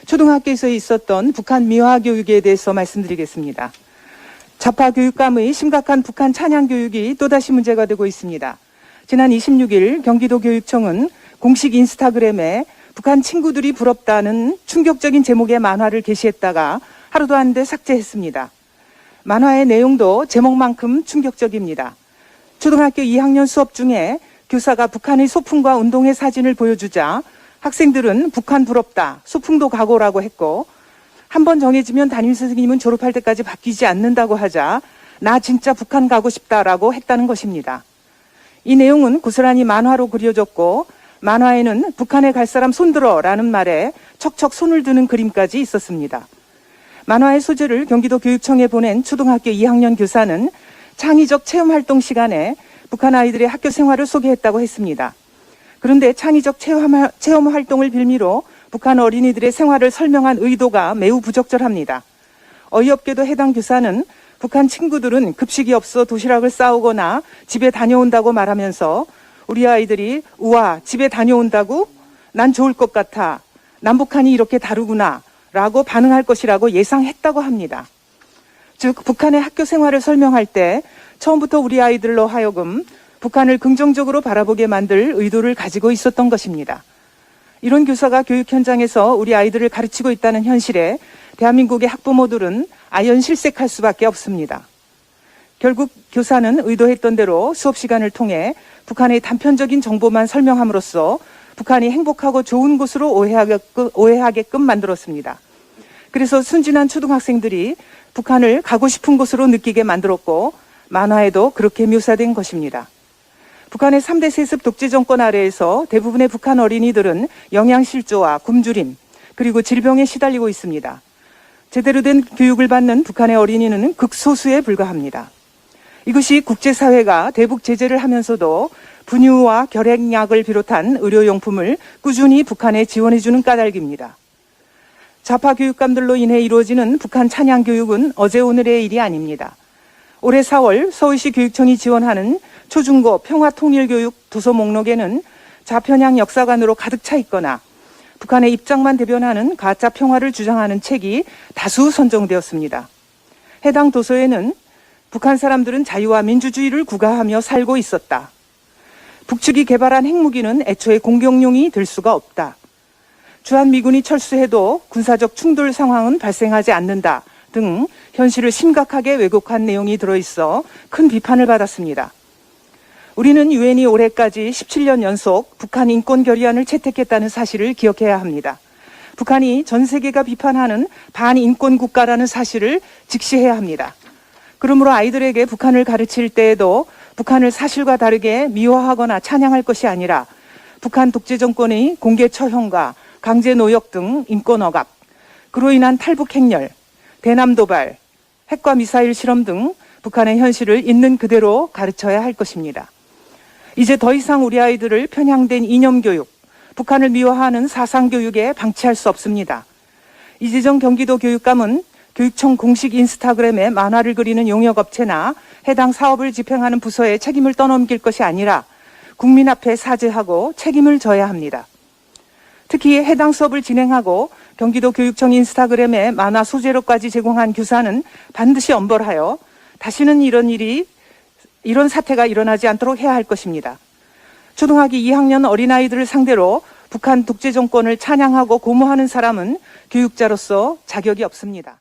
초등학교에서 있었던 북한 미화 교육에 대해서 말씀드리겠습니다. 좌파 교육감의 심각한 북한 찬양 교육이 또다시 문제가 되고 있습니다. 지난 26일 경기도 교육청은 공식 인스타그램에 북한 친구들이 부럽다는 충격적인 제목의 만화를 게시했다가 하루도 안 돼 삭제했습니다. 만화의 내용도 제목만큼 충격적입니다. 초등학교 2학년 수업 중에 교사가 북한의 소풍과 운동회 사진을 보여주자 학생들은 북한 부럽다, 소풍도 가고라고 했고, 한번 정해지면 담임선생님은 졸업할 때까지 바뀌지 않는다고 하자 나 진짜 북한 가고 싶다라고 했다는 것입니다. 이 내용은 고스란히 만화로 그려졌고, 만화에는 북한에 갈 사람 손들어 라는 말에 척척 손을 드는 그림까지 있었습니다. 만화의 소재를 경기도 교육청에 보낸 초등학교 2학년 교사는 창의적 체험활동 시간에 북한 아이들의 학교 생활을 소개했다고 했습니다. 그런데 창의적 체험 활동을 빌미로 북한 어린이들의 생활을 설명한 의도가 매우 부적절합니다. 어이없게도 해당 교사는 북한 친구들은 급식이 없어 도시락을 싸오거나 집에 다녀온다고 말하면서 우리 아이들이 우와 집에 다녀온다고? 난 좋을 것 같아. 남북한이 이렇게 다르구나 라고 반응할 것이라고 예상했다고 합니다. 즉 북한의 학교 생활을 설명할 때 처음부터 우리 아이들로 하여금 북한을 긍정적으로 바라보게 만들 의도를 가지고 있었던 것입니다. 이런 교사가 교육 현장에서 우리 아이들을 가르치고 있다는 현실에 대한민국의 학부모들은 아연실색할 수밖에 없습니다. 결국 교사는 의도했던 대로 수업 시간을 통해 북한의 단편적인 정보만 설명함으로써 북한이 행복하고 좋은 곳으로 오해하게끔 만들었습니다. 그래서 순진한 초등학생들이 북한을 가고 싶은 곳으로 느끼게 만들었고, 만화에도 그렇게 묘사된 것입니다. 북한의 3대 세습 독재 정권 아래에서 대부분의 북한 어린이들은 영양실조와 굶주림, 그리고 질병에 시달리고 있습니다. 제대로 된 교육을 받는 북한의 어린이는 극소수에 불과합니다. 이것이 국제사회가 대북 제재를 하면서도 분유와 결핵약을 비롯한 의료용품을 꾸준히 북한에 지원해주는 까닭입니다. 좌파 교육감들로 인해 이루어지는 북한 찬양 교육은 어제 오늘의 일이 아닙니다. 올해 4월 서울시 교육청이 지원하는 초중고 평화통일교육 도서 목록에는 좌편향 역사관으로 가득 차 있거나 북한의 입장만 대변하는 가짜 평화를 주장하는 책이 다수 선정되었습니다. 해당 도서에는 북한 사람들은 자유와 민주주의를 구가하며 살고 있었다. 북측이 개발한 핵무기는 애초에 공격용이 될 수가 없다. 주한미군이 철수해도 군사적 충돌 상황은 발생하지 않는다 등 현실을 심각하게 왜곡한 내용이 들어있어 큰 비판을 받았습니다. 우리는 유엔이 올해까지 17년 연속 북한 인권 결의안을 채택했다는 사실을 기억해야 합니다. 북한이 전 세계가 비판하는 반인권 국가라는 사실을 직시해야 합니다. 그러므로 아이들에게 북한을 가르칠 때에도 북한을 사실과 다르게 미화하거나 찬양할 것이 아니라 북한 독재 정권의 공개 처형과 강제 노역 등 인권 억압, 그로 인한 탈북 행렬, 대남 도발, 핵과 미사일 실험 등 북한의 현실을 있는 그대로 가르쳐야 할 것입니다. 이제 더 이상 우리 아이들을 편향된 이념 교육, 북한을 미화하는 사상 교육에 방치할 수 없습니다. 이재정 경기도 교육감은 교육청 공식 인스타그램에 만화를 그리는 용역업체나 해당 사업을 집행하는 부서에 책임을 떠넘길 것이 아니라 국민 앞에 사죄하고 책임을 져야 합니다. 특히 해당 수업을 진행하고 경기도 교육청 인스타그램에 만화 소재로까지 제공한 교사는 반드시 엄벌하여 다시는 이런 사태가 일어나지 않도록 해야 할 것입니다. 초등학교 2학년 어린아이들을 상대로 북한 독재 정권을 찬양하고 고무하는 사람은 교육자로서 자격이 없습니다.